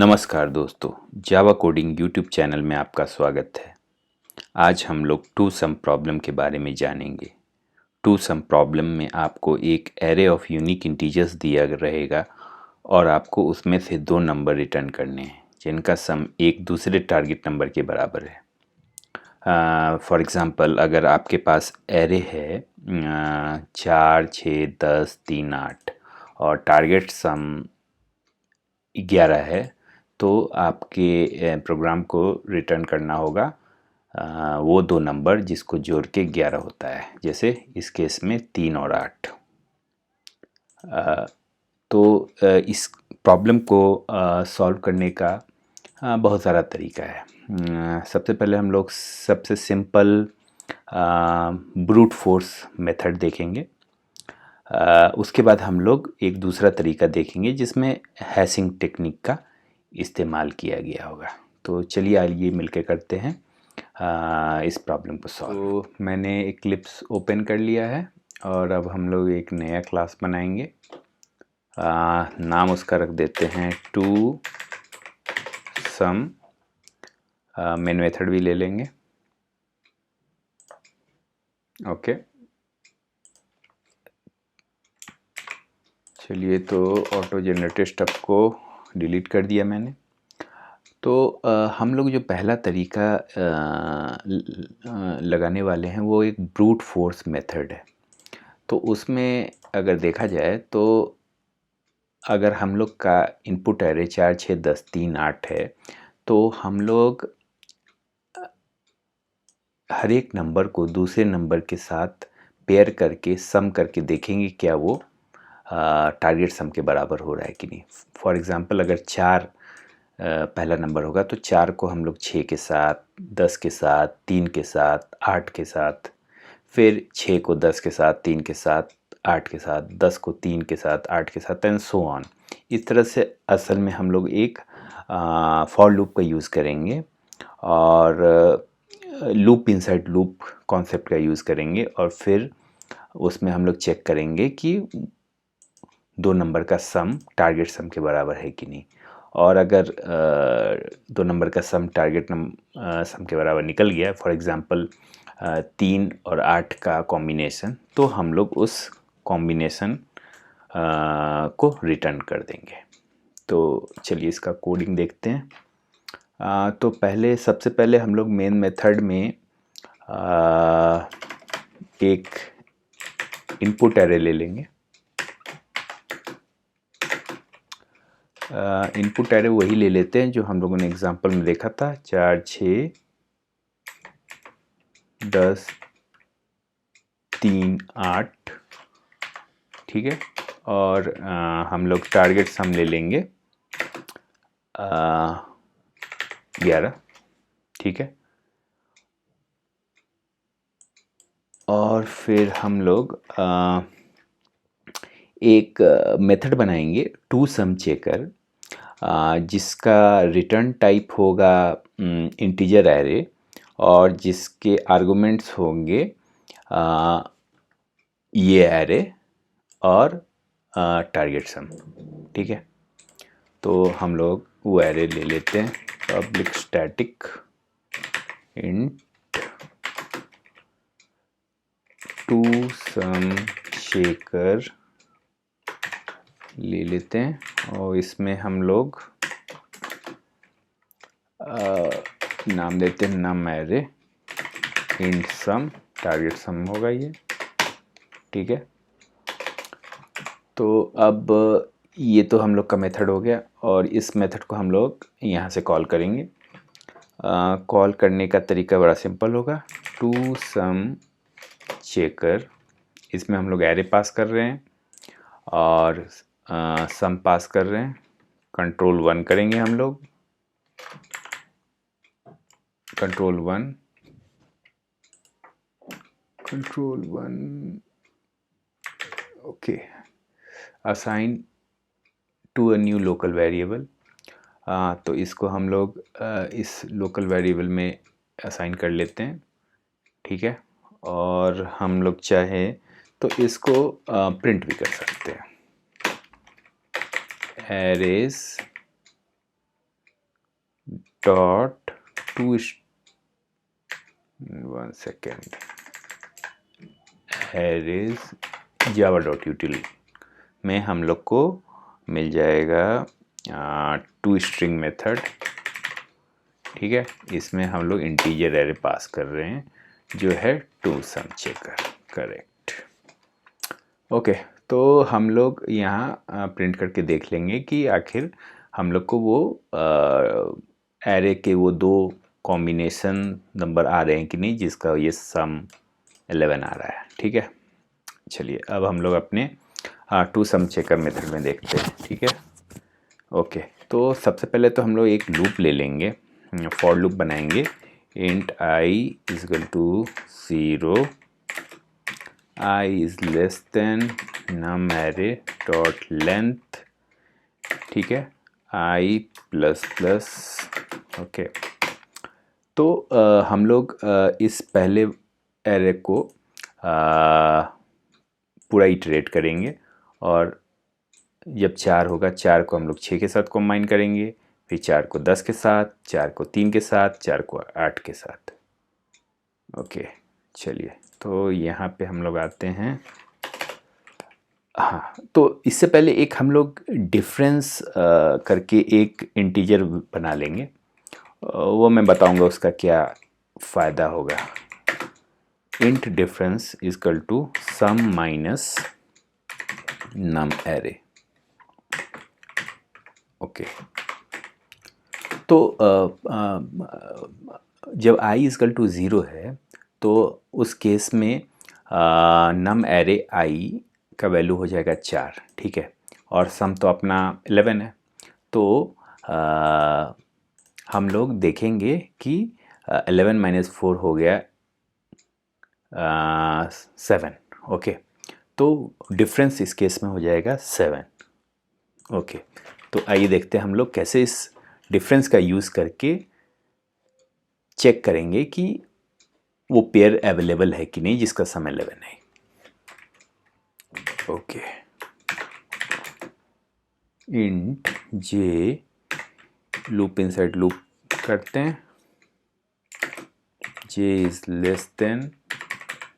नमस्कार दोस्तों, Java coding YouTube channel में आपका स्वागत है। आज हम लोग टू सम प्रॉब्लम के बारे में जानेंगे। टू सम प्रॉब्लम में आपको एक एरे ऑफ यूनिक इंटीजर्स दिया रहेगा और आपको उसमें से दो नंबर रिटर्न करने हैं जिनका सम एक दूसरे टारगेट नंबर के बराबर है। फॉर एग्ज़ाम्पल, अगर आपके पास एरे है 4, 6, 10, 3, 8 और टारगेट सम 11 है, तो आपके प्रोग्राम को रिटर्न करना होगा वो दो नंबर जिसको जोड़ के 11 होता है। जैसे इस केस में 3 और 8। तो इस प्रॉब्लम को सॉल्व करने का बहुत सारा तरीका है। सबसे पहले हम लोग सबसे सिंपल ब्रूट फोर्स मेथड देखेंगे। उसके बाद हम लोग एक दूसरा तरीका देखेंगे जिसमें हैशिंग टेक्निक का इस्तेमाल किया गया होगा। तो चलिए आइए मिलकर करते हैं इस प्रॉब्लम को सॉल्व। तो मैंने इक्लिप्स ओपन कर लिया है और अब हम लोग एक नया क्लास बनाएंगे। नाम उसका रख देते हैं टू सम। मेन मेथड भी ले लेंगे। ओके, चलिए, तो ऑटो जनरेटेड स्टफ को डिलीट कर दिया मैंने। तो हम लोग जो पहला तरीका लगाने वाले हैं वो एक ब्रूट फोर्स मेथड है। तो उसमें अगर देखा जाए तो अगर हम लोग का इनपुट एरे 4, 6, 10, 3, 8 है, तो हम लोग हर एक नंबर को दूसरे नंबर के साथ पेयर करके सम करके देखेंगे क्या वो टारगेट सम के बराबर हो रहा है कि नहीं। फॉर एग्ज़ाम्पल, अगर 4 पहला नंबर होगा तो 4 को हम लोग 6 के साथ, 10 के साथ, 3 के साथ, 8 के साथ, फिर 6 को 10 के साथ, 3 के साथ, 8 के साथ, 10 को 3 के साथ, 8 के साथ, एंड सो ऑन। इस तरह से असल में हम लोग एक फॉर लूप का यूज़ करेंगे और लूप इनसाइड लूप कॉन्सेप्ट का यूज़ करेंगे और फिर उसमें हम लोग चेक करेंगे कि दो नंबर का सम टारगेट सम के बराबर है कि नहीं। और अगर दो नंबर का सम टारगेट सम के बराबर निकल गया, फॉर एग्ज़ाम्पल 3 और 8 का कॉम्बिनेशन, तो हम लोग उस कॉम्बिनेशन को रिटर्न कर देंगे। तो चलिए इसका कोडिंग देखते हैं। तो सबसे पहले हम लोग मेन मेथड में एक इनपुट एरे ले लेंगे। इनपुट एरे वही ले लेते हैं जो हम लोगों ने एग्जांपल में देखा था, 4, 6, 10, 3, 8। ठीक है, और हम लोग टारगेट सम ले लेंगे 11। ठीक है, और फिर हम लोग एक मेथड बनाएंगे टू सम चेकर, जिसका रिटर्न टाइप होगा इंटीजर एरे और जिसके आर्गुमेंट्स होंगे ये एरे और टारगेट सम। ठीक है, तो हम लोग वो एरे ले लेते हैं, public static int two sum checker ले लेते हैं और इसमें हम लोग नाम देते हैं नम एरे इंट सम, टारगेट सम होगा ये। ठीक है, तो अब ये तो हम लोग का मेथड हो गया और इस मेथड को हम लोग यहाँ से कॉल करेंगे। कॉल करने का तरीका बड़ा सिंपल होगा, टू सम चेकर। इसमें हम लोग एरे पास कर रहे हैं और सम पास कर रहे हैं। कंट्रोल 1 करेंगे हम लोग, control 1, okay, assign to a new local variable. तो इसको हम लोग इस लोकल वेरिएबल में असाइन कर लेते हैं। ठीक है, और हम लोग चाहे तो इसको प्रिंट भी कर सकते हैं, arrays dot to 1 second arrays Java dot यूटिल में हम लोग को मिल जाएगा टू स्ट्रिंग मेथड। ठीक है, इसमें हम लोग इंटीजर एरे पास कर रहे हैं जो है two sum checker. Correct. Okay, तो हम लोग यहाँ प्रिंट करके देख लेंगे कि आखिर हम लोग को वो एरे के वो दो कॉम्बिनेशन नंबर आ रहे हैं कि नहीं, जिसका ये सम 11 आ रहा है। ठीक है, चलिए अब हम लोग अपने टू सम चेकर मेथड में देखते हैं। ठीक है, ओके, तो सबसे पहले तो हम लोग एक लूप ले लेंगे, फॉर लूप बनाएंगे। Int i is equal to 0, i is less than num array dot length. ठीक है, आई प्लस प्लस। ओके, तो हम लोग इस पहले एरे को पूरा इटरेट करेंगे और जब 4 होगा 4 को हम लोग 6 के साथ कंबाइन करेंगे, फिर 4 को 10 के साथ, 4 को 3 के साथ, 4 को 8 के साथ। ओके, चलिए तो यहाँ पे हम लोग आते हैं। हाँ, तो इससे पहले एक हम लोग डिफरेंस करके एक इंटीजर बना लेंगे, वो मैं बताऊंगा उसका क्या फ़ायदा होगा। Int difference is equal to sum minus num array. Okay, तो जब i इजकल टू 0 है तो उस केस में नम एरे i का वैल्यू हो जाएगा 4। ठीक है, और सम तो अपना 11 है, तो हम लोग देखेंगे कि 11 माइनस 4 हो गया 7। ओके, तो डिफरेंस इस केस में हो जाएगा 7। ओके, तो आइए देखते हैं हम लोग कैसे इस डिफरेंस का यूज़ करके चेक करेंगे कि वो पेयर अवेलेबल है कि नहीं जिसका सम 11 है। Okay, int j loop inside loop करते हैं, j is less than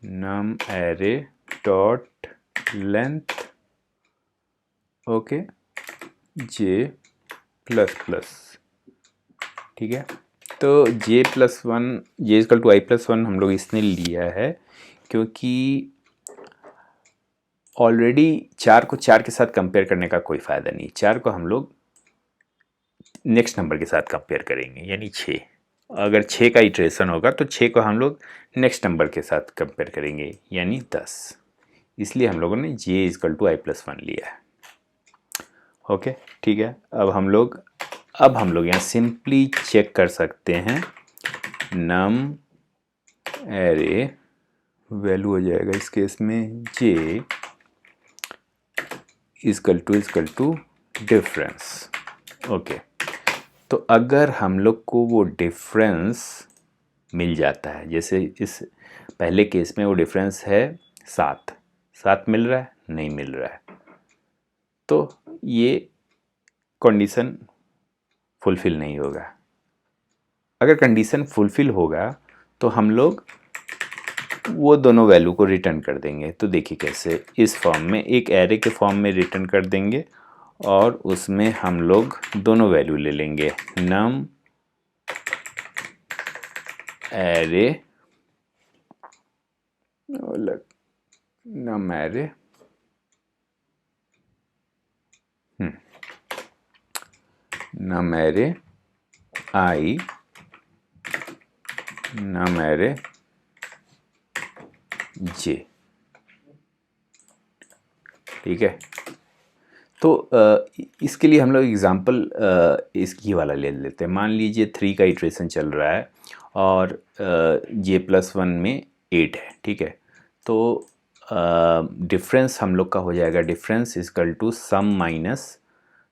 num array dot length. Okay, j plus plus. ठीक है, तो j plus one, j is equal to i plus one हम लोग इसने लिया है क्योंकि ऑलरेडी 4 को 4 के साथ कंपेयर करने का कोई फ़ायदा नहीं। 4 को हम लोग नेक्स्ट नंबर के साथ कंपेयर करेंगे, यानी 6। अगर 6 का इटरेशन होगा तो 6 को हम लोग नेक्स्ट नंबर के साथ कंपेयर करेंगे, यानी 10। इसलिए हम लोगों ने j is equal to i plus one लिया है। ओके, ठीक है, अब हम लोग यहाँ सिंपली चेक कर सकते हैं नम एरे वैल्यू हो जाएगा इस केस में जे इजकल टू डिफरेंस। ओके, तो अगर हम लोग को वो डिफरेंस मिल जाता है, जैसे इस पहले केस में वो डिफरेंस है 7 मिल रहा है, नहीं मिल रहा है, तो ये कंडीशन फुलफ़िल नहीं होगा। अगर कंडीशन फुलफ़िल होगा तो हम लोग वो दोनों वैल्यू को रिटर्न कर देंगे। तो देखिए कैसे, इस फॉर्म में एक एरे के फॉर्म में रिटर्न कर देंगे और उसमें हम लोग दोनों वैल्यू ले लेंगे, num array num array i, num array j. ठीक है, तो इसके लिए हम लोग एग्ज़ाम्पल इसकी वाला ले लेते हैं। मान लीजिए 3 का इटरेशन चल रहा है और जे प्लस वन में 8 है। ठीक है, तो डिफरेंस हम लोग का हो जाएगा, difference is equal to sum minus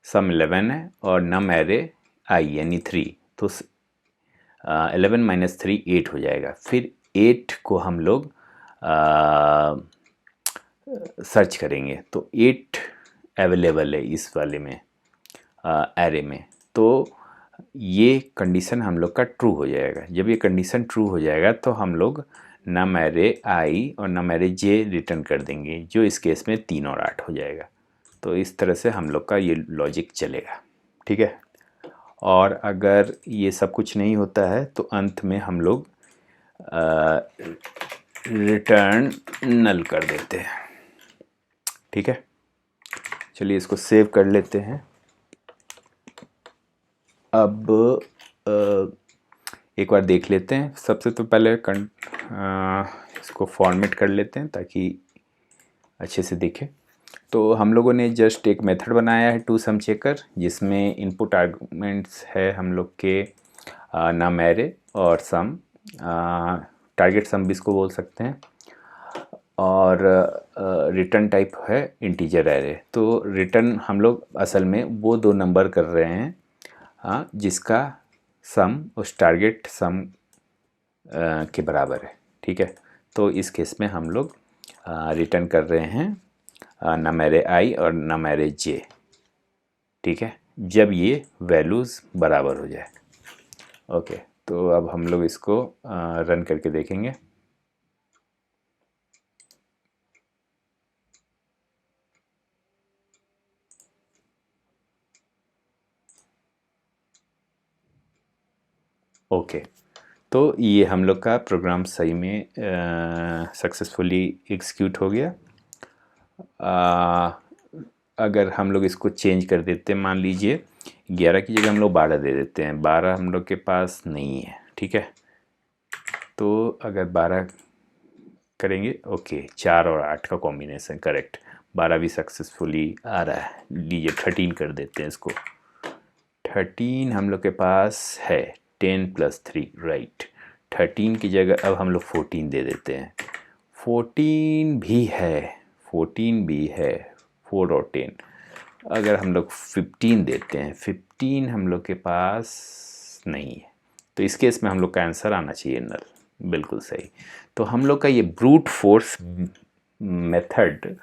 sum 11 है और नम एरे आई यानी 3, तो 11 माइनस 3 8 हो जाएगा। फिर 8 को हम लोग सर्च करेंगे तो 8 अवेलेबल है इस वाले में एरे में, तो ये कंडीशन हम लोग का ट्रू हो जाएगा। जब ये कंडीशन ट्रू हो जाएगा तो हम लोग नम एरे आई और नम एरे जे रिटर्न कर देंगे, जो इस केस में 3 और 8 हो जाएगा। तो इस तरह से हम लोग का ये लॉजिक चलेगा, ठीक है। और अगर ये सब कुछ नहीं होता है तो अंत में हम लोग रिटर्न नल कर देते हैं, ठीक है। चलिए इसको सेव कर लेते हैं। अब एक बार देख लेते हैं। सबसे तो पहले इसको फॉर्मेट कर लेते हैं ताकि अच्छे से दिखे। तो हम लोगों ने जस्ट एक मेथड बनाया है टू सम चेकर, जिसमें इनपुट आर्गुमेंट्स है हम लोग के नम एरे और सम, टारगेट सम भी इसको बोल सकते हैं, और रिटर्न टाइप है इंटीजर एरे। तो रिटर्न हम लोग असल में वो दो नंबर कर रहे हैं जिसका सम उस टारगेट सम के बराबर है, ठीक है। तो इस केस में हम लोग रिटर्न कर रहे हैं नम एरे आई और नम एरे जे, ठीक है, जब ये वैल्यूज़ बराबर हो जाए। ओके, तो अब हम लोग इसको रन करके देखेंगे। ओके, तो ये हम लोग का प्रोग्राम सही में सक्सेसफुली एग्जीक्यूट हो गया। अगर हम लोग इसको चेंज कर देते हैं, मान लीजिए 11 की जगह हम लोग 12 दे देते हैं, 12 हम लोग के पास नहीं है, ठीक है। तो अगर 12 करेंगे, ओके, 4 और 8 का कॉम्बिनेशन करेक्ट, 12 भी सक्सेसफुली आ रहा है। लीजिए 13 कर देते हैं इसको। 13 हम लोग के पास है, 10 + 3, राइट। 13 की जगह अब हम लोग 14 दे देते हैं। 14 भी है, 14 भी है, 4 और 10। अगर हम लोग 15 देते हैं, 15 हम लोग के पास नहीं है, तो इस केस में हम लोग का आंसर आना चाहिए नल, बिल्कुल सही। तो हम लोग का ये brute force method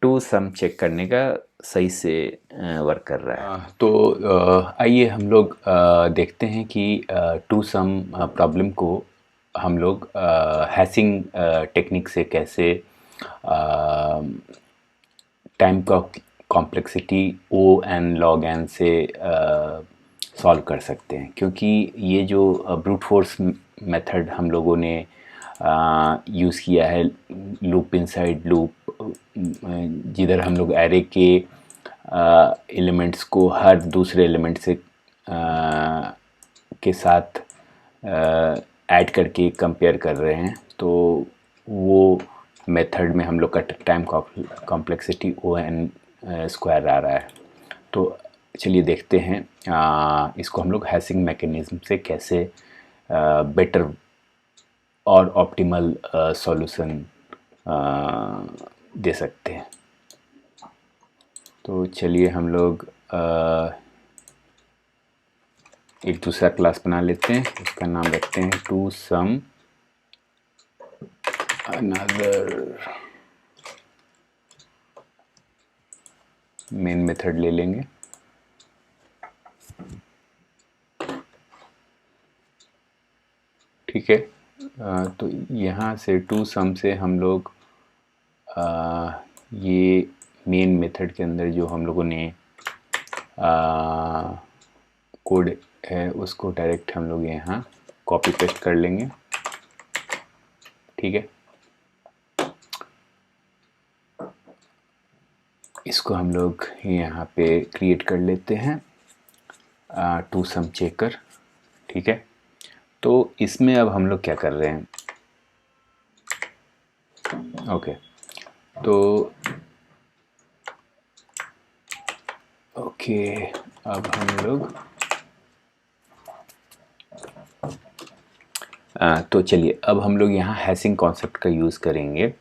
two sum check करने का सही से वर्क कर रहा है। तो आइए हम लोग देखते हैं कि टू सम प्रॉब्लम को हम लोग हैशिंग टेक्निक से कैसे टाइम का complexity O N log N से सॉल्व कर सकते हैं। क्योंकि ये जो ब्रूट फोर्स मेथड हम लोगों ने यूज़ किया है, लूप इनसाइड लूप, जिधर हम लोग एरे के एलिमेंट्स को हर दूसरे एलिमेंट से के साथ ऐड करके कंपेयर कर रहे हैं, तो वो मेथड में हम लोग का time complexity O N square आ रहा है। तो चलिए देखते हैं इसको हम लोग हैशिंग मैकेनिज्म से कैसे बेटर और ऑप्टिमल सॉल्यूशन दे सकते हैं। तो चलिए हम लोग एक दूसरा क्लास बना लेते हैं, उसका नाम रखते हैं two sum another. Main method ले लेंगे, ठीक है। तो यहाँ से टू सम से हम लोग ये मेन मेथड के अंदर जो हम लोगों ने कोड है उसको डायरेक्ट हम लोग यहाँ कॉपी पेस्ट कर लेंगे, ठीक है। इसको हम लोग यहाँ पे क्रिएट कर लेते हैं टू सम चेकर, ठीक है। तो इसमें अब हम लोग क्या कर रहे हैं, ओके, तो ओके, अब हम लोग तो चलिए अब हम लोग यहाँ हैशिंग कॉन्सेप्ट का यूज़ करेंगे।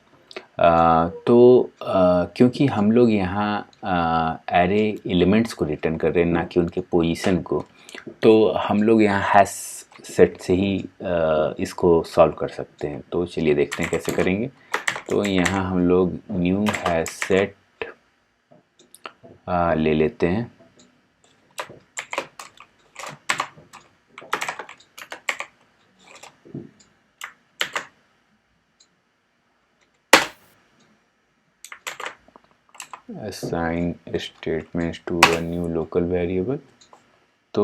क्योंकि हम लोग यहाँ एरे एलिमेंट्स को रिटर्न कर रहे हैं, ना कि उनके पोजीशन को, तो हम लोग यहाँ हैश सेट से ही इसको सॉल्व कर सकते हैं। तो चलिए देखते हैं कैसे करेंगे। तो यहाँ हम लोग न्यू हैश सेट ले लेते हैं, assign statements to a new local variable। तो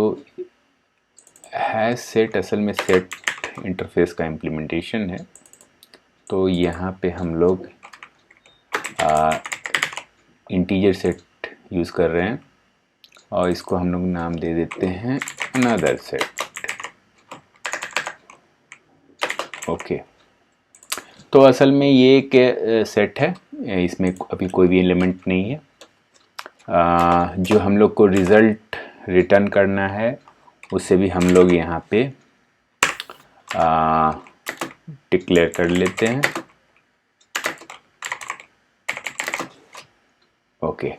हैश सेट असल में सेट इंटरफेस का इम्प्लीमेंटेशन है। तो यहाँ पे हम लोग इंटीजर सेट यूज़ कर रहे हैं और इसको हम लोग नाम दे देते हैं अनदर सेट। ओके, तो असल में ये एक सेट है, इसमें अभी कोई भी एलिमेंट नहीं है। जो हम लोग को रिज़ल्ट रिटर्न करना है उसे भी हम लोग यहाँ पे डिक्लेयर कर लेते हैं। ओके,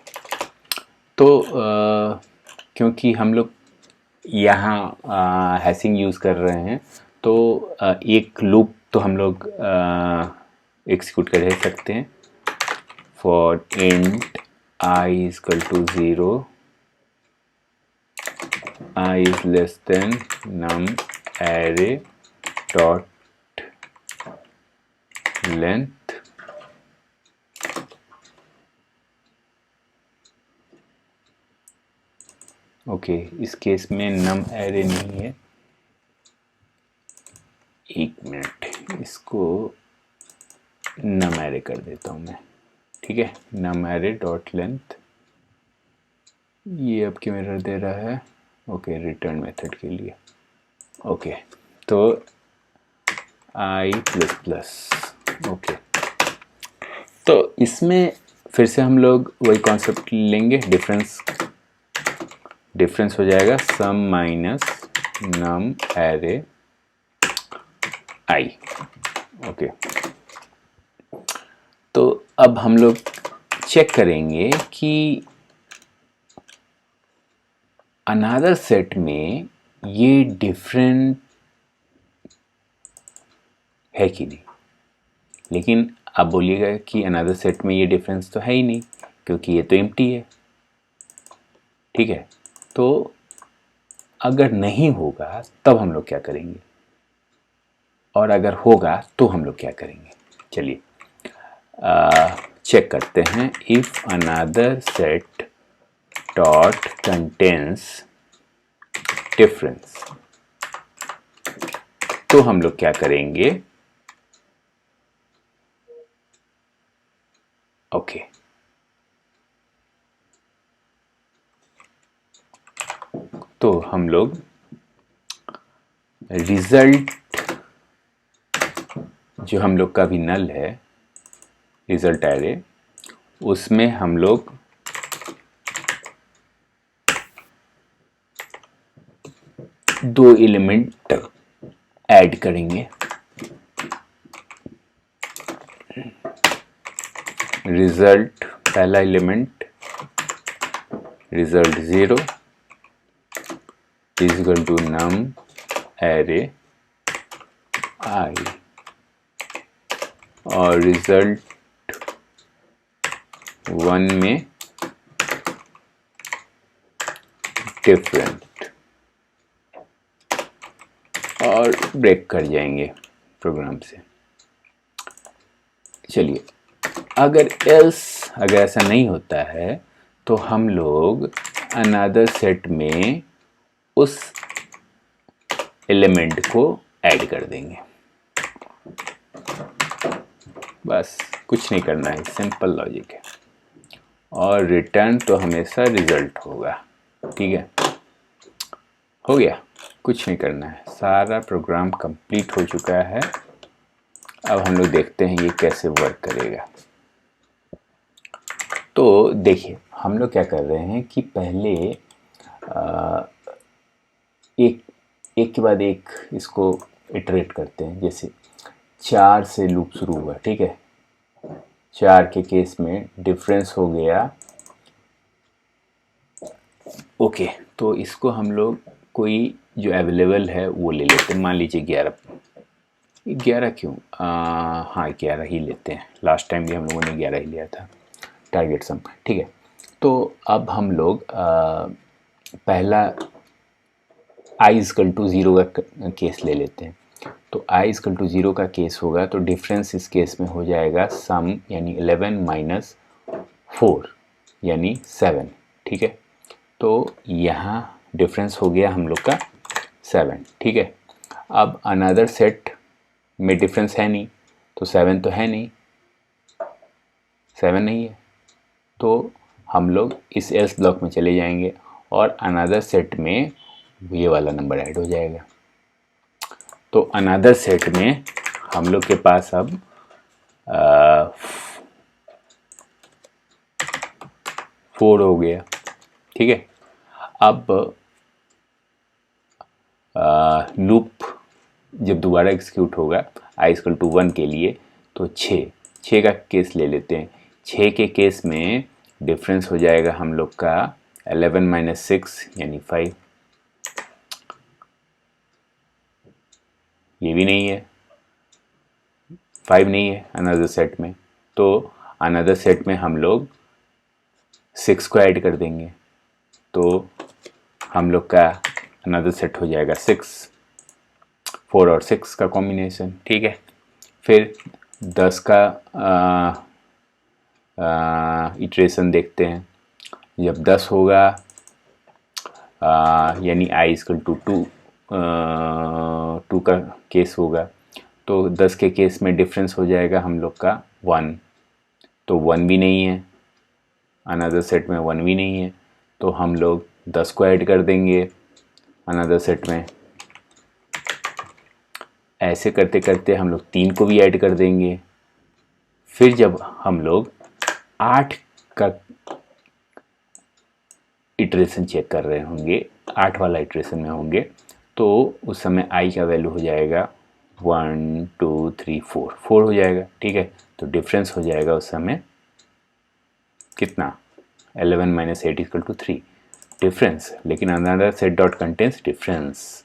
तो क्योंकि हम लोग यहाँ हैशिंग यूज़ कर रहे हैं तो एक लूप तो हम लोग एग्जीक्यूट कर सकते हैं। For int I is equal to 0, I is less than num array dot length okay, इस केस में num array नहीं है। एक मिनट, इसको num array कर देता हूँ मैं, ठीक है। num array डॉट लेंथ, ये अब क्यों एरर दे रहा है? ओके, रिटर्न मेथड के लिए। ओके, तो i प्लस प्लस। ओके, तो इसमें फिर से हम लोग वही कॉन्सेप्ट लेंगे, डिफरेंस हो जाएगा sum minus num array i। Okay, तो अब हम लोग चेक करेंगे कि अनदर सेट में ये डिफरेंट है कि नहीं। लेकिन आप बोलिएगा कि अनदर सेट में ये डिफरेंस तो है ही नहीं क्योंकि ये तो एम्प्टी है, ठीक है। तो अगर नहीं होगा तब हम लोग क्या करेंगे, और अगर होगा तो हम लोग क्या करेंगे, चलिए चेक करते हैं। If another set dot contains difference, तो हम लोग क्या करेंगे, ओके, तो हम लोग रिजल्ट जो हम लोग का भी नल है, रिजल्ट एरे, उसमें हम लोग दो एलिमेंट ऐड करेंगे। रिजल्ट पहला element result 0 is equal to num array i, और रिजल्ट 1 में डिफरेंट, और ब्रेक कर जाएंगे प्रोग्राम से। चलिए, अगर ऐसा नहीं होता है तो हम लोग अनदर सेट में उस एलिमेंट को ऐड कर देंगे। बस कुछ नहीं करना है, सिंपल लॉजिक है, और रिटर्न तो हमेशा रिजल्ट होगा, ठीक है। हो गया, कुछ नहीं करना है, सारा प्रोग्राम कंप्लीट हो चुका है। अब हम लोग देखते हैं ये कैसे वर्क करेगा। तो देखिए, हम लोग क्या कर रहे हैं कि पहले एक के बाद एक इसको इटरेट करते हैं। जैसे 4 से लूप शुरू हुआ, ठीक है, 4 के केस में डिफरेंस हो गया। ओके, तो इसको हम लोग कोई जो अवेलेबल है वो ले लेते हैं। मान लीजिए 11 क्यों, हाँ 11 ही लेते हैं। लास्ट टाइम भी हम लोगों ने 11 ही लिया था टारगेट सम, ठीक है। तो अब हम लोग पहला i इक्वल टू 0 का केस ले लेते हैं। तो i इक्वल टू 0 का केस होगा तो डिफरेंस इस केस में हो जाएगा सम, यानी 11 माइनस 4, यानी 7, ठीक है। तो यहाँ डिफरेंस हो गया हम लोग का 7, ठीक है। अब अनदर सेट में डिफरेंस है नहीं, तो 7 तो है नहीं, 7 नहीं है, तो हम लोग इस एल्स ब्लॉक में चले जाएंगे और अनदर सेट में ये वाला नंबर ऐड हो जाएगा। तो अनदर सेट में हम लोग के पास अब 4 हो गया, ठीक है। अब लूप जब दोबारा एग्जीक्यूट होगा i=1 के लिए, तो 6 का केस ले लेते हैं। 6 के केस में डिफरेंस हो जाएगा हम लोग का 11 - 6 यानी 5। ये भी नहीं है, 5 नहीं है अनदर सेट में, तो अनदर सेट में हम लोग 6 को ऐड कर देंगे, तो हम लोग का अनदर सेट हो जाएगा 6, 4 और 6 का कॉम्बिनेशन, ठीक है। फिर 10 का इटरेशन देखते हैं। जब 10 होगा यानी i=2, 2 का केस होगा, तो 10 के केस में डिफरेंस हो जाएगा हम लोग का 1, तो 1 भी नहीं है, अनदर सेट में 1 भी नहीं है, तो हम लोग 10 को ऐड कर देंगे अनदर सेट में। ऐसे करते करते हम लोग 3 को भी ऐड कर देंगे। फिर जब हम लोग 8 का इटरेशन चेक कर रहे होंगे, 8 वाला इटरेशन में होंगे, तो उस समय i का वैल्यू हो जाएगा 1 2 3 4, 4 हो जाएगा, ठीक है। तो डिफरेंस हो जाएगा उस समय कितना, 11 - 8 = 3 डिफरेंस। लेकिन another set dot contains difference,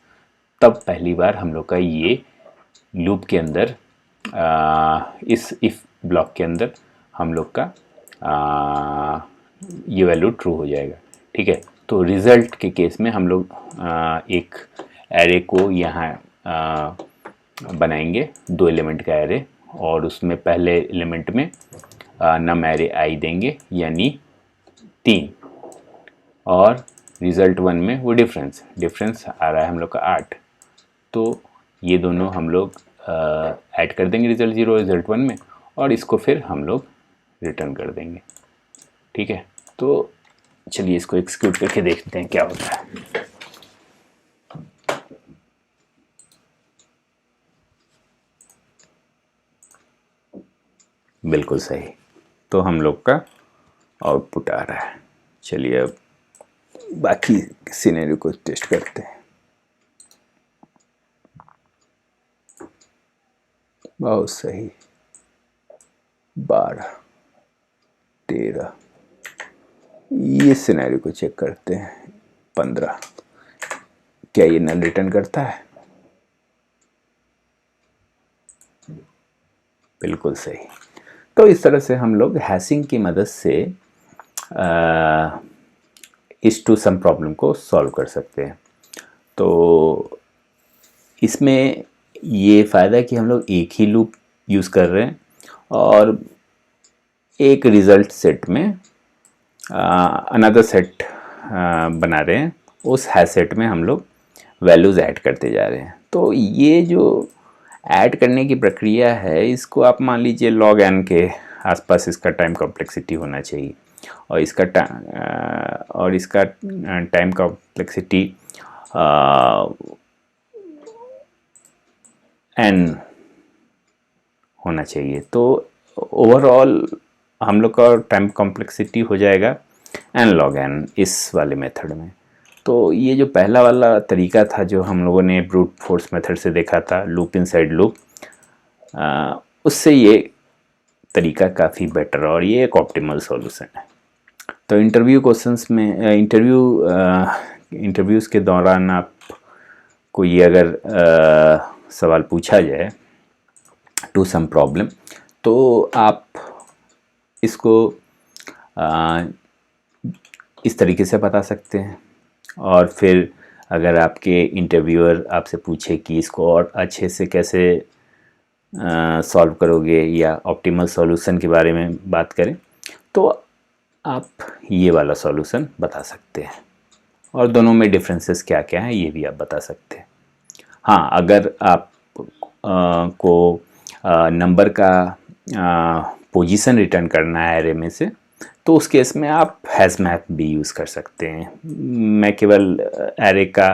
तब पहली बार हम लोग का ये लूप के अंदर इस इफ ब्लॉक के अंदर हम लोग का ये वैल्यू ट्रू हो जाएगा, ठीक है। तो रिज़ल्ट के केस में हम लोग एक एरे को यहाँ बनाएंगे, 2 एलिमेंट का एरे, और उसमें पहले एलिमेंट में नम एरे आई देंगे यानी 3, और रिज़ल्ट 1 में वो डिफरेंस आ रहा है हम लोग का 8, तो ये दोनों हम लोग ऐड कर देंगे रिज़ल्ट 0 रिज़ल्ट 1 में, और इसको फिर हम लोग रिटर्न कर देंगे, ठीक है। तो चलिए इसको एक्सिक्यूट करके देखते हैं क्या होता है। बिल्कुल सही, तो हम लोग का आउटपुट आ रहा है। चलिए अब बाकी सिनेरियो को टेस्ट करते हैं। बहुत सही, 12 13, ये सिनेरियो को चेक करते हैं, 15। क्या ये नल रिटर्न करता है? बिल्कुल सही। तो इस तरह से हम लोग हैशिंग की मदद से इस टू सम प्रॉब्लम को सॉल्व कर सकते हैं। तो इसमें ये फ़ायदा है कि हम लोग एक ही लूप यूज़ कर रहे हैं और एक रिज़ल्ट सेट में अनदर सेट बना रहे हैं, उस हैश सेट में हम लोग वैल्यूज़ ऐड करते जा रहे हैं। तो ये जो ऐड करने की प्रक्रिया है, इसको आप मान लीजिए log n के आसपास इसका टाइम कॉम्प्लेक्सिटी होना चाहिए, और इसका टाइम कॉम्प्लेक्सिटी n होना चाहिए। तो ओवरऑल हम लोग का टाइम कॉम्प्लेक्सिटी हो जाएगा n log n इस वाले मेथड में। तो ये जो पहला वाला तरीका था जो हम लोगों ने ब्रूट फोर्स मेथड से देखा था, लूप इनसाइड लूप, उससे ये तरीका काफ़ी बेटर और ये एक ऑप्टिमल सॉल्यूशन है। तो इंटरव्यू क्वेश्चंस में इंटरव्यूज़ के दौरान आपको ये अगर सवाल पूछा जाए टू सम प्रॉब्लम, तो आप इसको इस तरीके से बता सकते हैं। और फिर अगर आपके इंटरव्यूअर आपसे पूछे कि इसको और अच्छे से कैसे सॉल्व करोगे या ऑप्टिमल सॉल्यूशन के बारे में बात करें, तो आप ये वाला सॉल्यूशन बता सकते हैं, और दोनों में डिफरेंसेस क्या क्या हैं ये भी आप बता सकते हैं। हाँ, अगर आप को नंबर का पोजीशन रिटर्न करना है एरे में से, तो उस केस में आप हैज़ मैप भी यूज़ कर सकते हैं। मैं केवल एरे का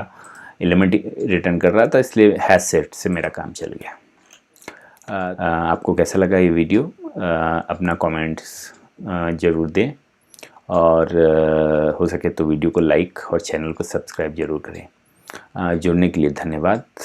एलिमेंट रिटर्न कर रहा था, इसलिए हैज़ सेट से मेरा काम चल गया। आपको कैसा लगा ये वीडियो? अपना कमेंट्स ज़रूर दें, और हो सके तो वीडियो को लाइक और चैनल को सब्सक्राइब ज़रूर करें। जुड़ने के लिए धन्यवाद।